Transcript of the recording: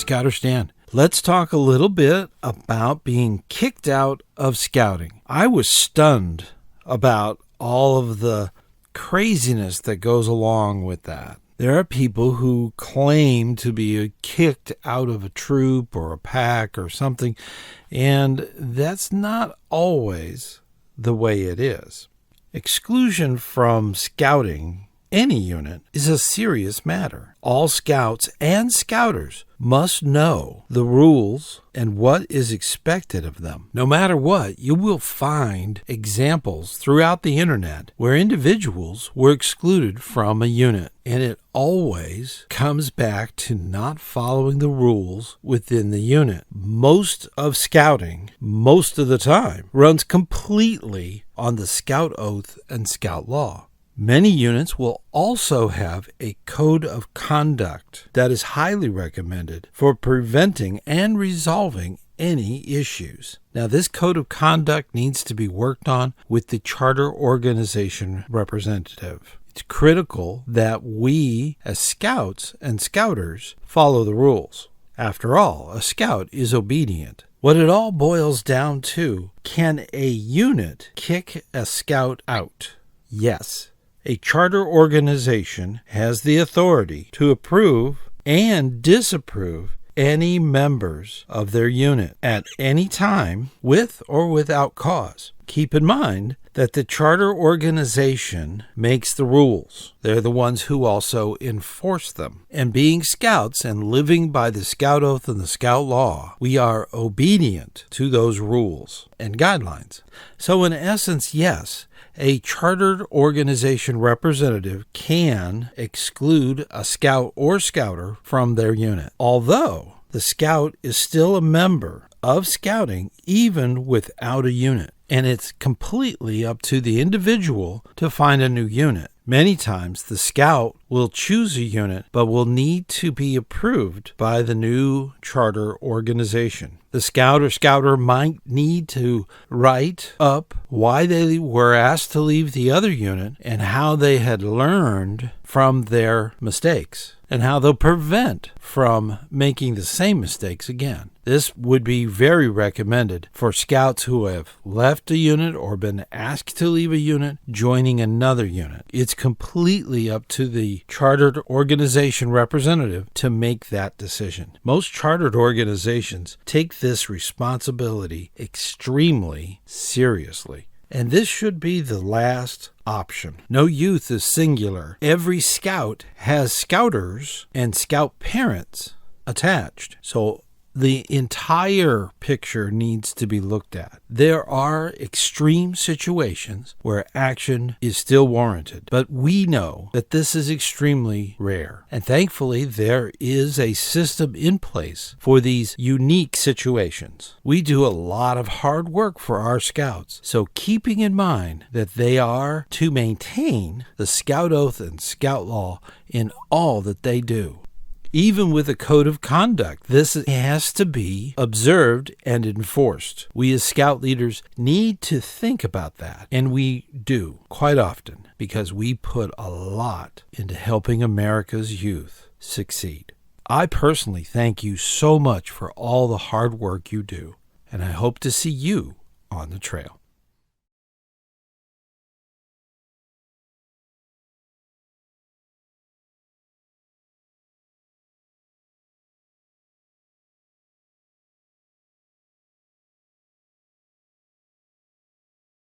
ScouterStan. Let's talk a little bit about being kicked out of scouting. I was stunned about all of the craziness that goes along with that. There are people who claim to be kicked out of a troop or a pack or something, and that's not always the way it is. Exclusion from scouting any unit is a serious matter. All scouts and scouters must know the rules and what is expected of them. No matter what, you will find examples throughout the internet where individuals were excluded from a unit, and it always comes back to not following the rules within the unit. Most of scouting, most of the time, runs completely on the scout oath and scout law. Many units will also have a code of conduct that is highly recommended for preventing and resolving any issues. Now, this code of conduct needs to be worked on with the charter organization representative. It's critical that we, as scouts and scouters, follow the rules. After all, a scout is obedient. What it all boils down to, can a unit kick a scout out? Yes. A charter organization has the authority to approve and disapprove any members of their unit at any time, with or without cause. Keep in mind that the charter organization makes the rules. They're the ones who also enforce them. And being scouts and living by the scout oath and the scout law, we are obedient to those rules and guidelines. So in essence, yes, a chartered organization representative can exclude a scout or scouter from their unit, although the scout is still a member of scouting even without a unit, and it's completely up to the individual to find a new unit. Many times the scout will choose a unit but will need to be approved by the new charter organization. The scout or scouter might need to write up why they were asked to leave the other unit and how they had learned from their mistakes and how they'll prevent from making the same mistakes again. This would be very recommended for scouts who have left a unit or been asked to leave a unit, joining another unit. It's completely up to the chartered organization representative to make that decision. Most chartered organizations take this responsibility extremely seriously. And this should be the last option. No youth is singular. Every scout has scouters and scout parents attached. So the entire picture needs to be looked at. There are extreme situations where action is still warranted, but we know that this is extremely rare. And thankfully, there is a system in place for these unique situations. We do a lot of hard work for our scouts, so keeping in mind that they are to maintain the scout oath and scout law in all that they do. Even with a code of conduct, this has to be observed and enforced. We as scout leaders need to think about that, and we do quite often because we put a lot into helping America's youth succeed. I personally thank you so much for all the hard work you do, and I hope to see you on the trail.